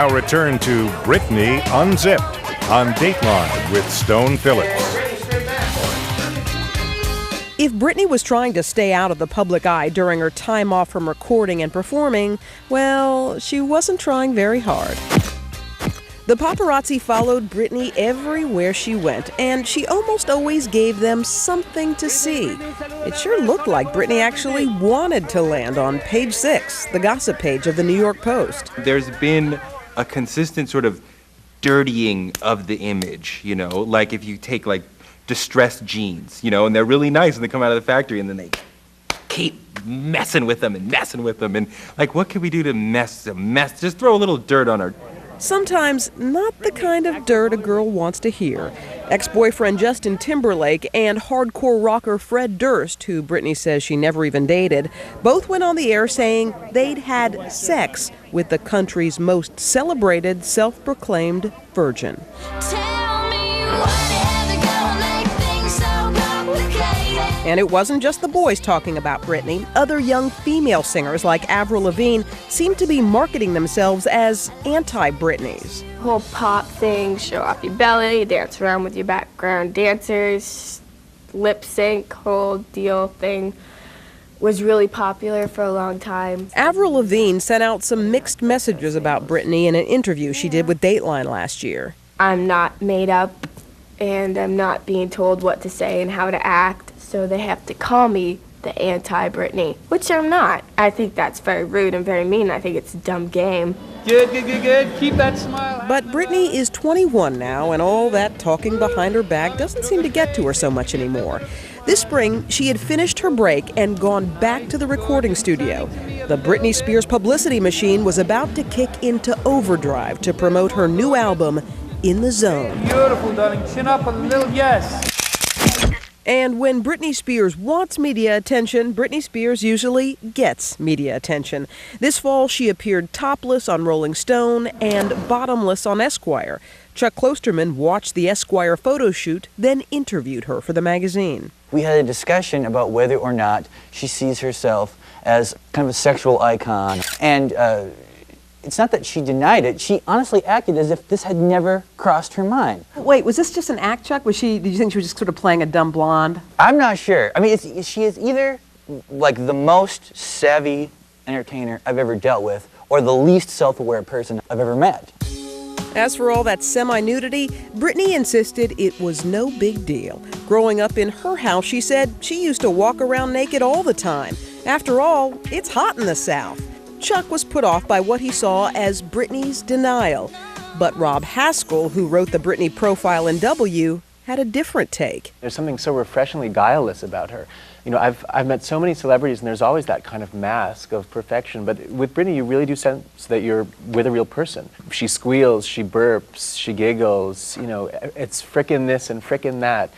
Now return to Britney Unzipped on Dateline with Stone Phillips. If Britney was trying to stay out of the public eye during her time off from recording and performing, well, she wasn't trying very hard. The paparazzi followed Britney everywhere she went, and she almost always gave them something to see. It sure looked like Britney actually wanted to land on page 6, the gossip page of the New York Post. There's been a consistent sort of dirtying of the image, like if you take distressed jeans, and they're really nice and they come out of the factory and then they keep messing with them and what can we do to mess? Just throw a little dirt on her. Sometimes not the kind of dirt a girl wants to hear. Ex-boyfriend Justin Timberlake and hardcore rocker Fred Durst, who Britney says she never even dated, both went on the air saying they'd had sex with the country's most celebrated self-proclaimed virgin. And it wasn't just the boys talking about Britney. Other young female singers like Avril Lavigne seemed to be marketing themselves as anti-Britneys. Whole pop thing, show off your belly, dance around with your background dancers, lip sync, whole deal thing was really popular for a long time. Avril Lavigne sent out some mixed messages about Britney in an interview she did with Dateline last year. I'm not made up, and I'm not being told what to say and how to act. So they have to call me the anti-Britney, which I'm not. I think that's very rude and very mean. I think it's a dumb game. Good. Keep that smile. But Britney is 21 now, and all that talking behind her back doesn't seem to get to her so much anymore. This spring, she had finished her break and gone back to the recording studio. The Britney Spears publicity machine was about to kick into overdrive to promote her new album, In the Zone. Beautiful, darling. Chin up a little, yes. And when Britney Spears wants media attention, Britney Spears usually gets media attention. This fall, she appeared topless on Rolling Stone and bottomless on Esquire. Chuck Klosterman watched the Esquire photo shoot, then interviewed her for the magazine. We had a discussion about whether or not she sees herself as kind of a sexual icon. And it's not that she denied it. She honestly acted as if this had never crossed her mind. Wait, was this just an act, Chuck? Did you think she was just sort of playing a dumb blonde? I'm not sure. I mean, she is either like the most savvy entertainer I've ever dealt with or the least self-aware person I've ever met. As for all that semi-nudity, Britney insisted it was no big deal. Growing up in her house, she said she used to walk around naked all the time. After all, it's hot in the South. Chuck was put off by what he saw as Britney's denial. But Rob Haskell, who wrote the Britney profile in W, had a different take. There's something so refreshingly guileless about her. I've met so many celebrities, and there's always that kind of mask of perfection. But with Britney, you really do sense that you're with a real person. She squeals, she burps, she giggles. It's frickin' this and frickin' that.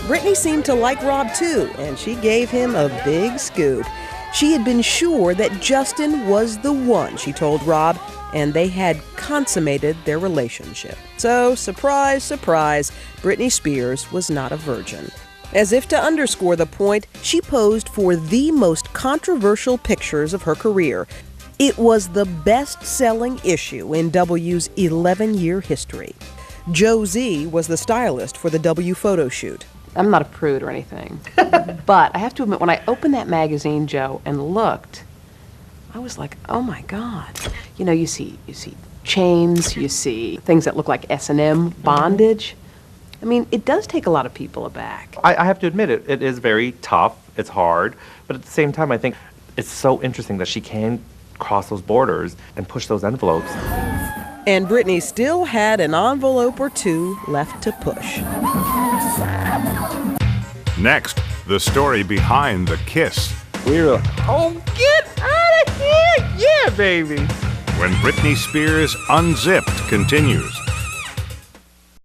Britney seemed to like Rob too, and she gave him a big scoop. She had been sure that Justin was the one, she told Rob, and they had consummated their relationship. So, surprise, surprise, Britney Spears was not a virgin. As if to underscore the point, she posed for the most controversial pictures of her career. It was the best-selling issue in W's 11-year history. Joe Z was the stylist for the W photo shoot. I'm not a prude or anything, but I have to admit, when I opened that magazine, Joe, and looked, I was like, oh my God. You see chains, you see things that look like S&M, bondage. I mean, it does take a lot of people aback. I have to admit it is very tough, it's hard, but at the same time I think it's so interesting that she can cross those borders and push those envelopes. And Britney still had an envelope or two left to push. Next, the story behind the kiss. We were like, oh, get out of here! Yeah, baby! When Britney Spears Unzipped continues.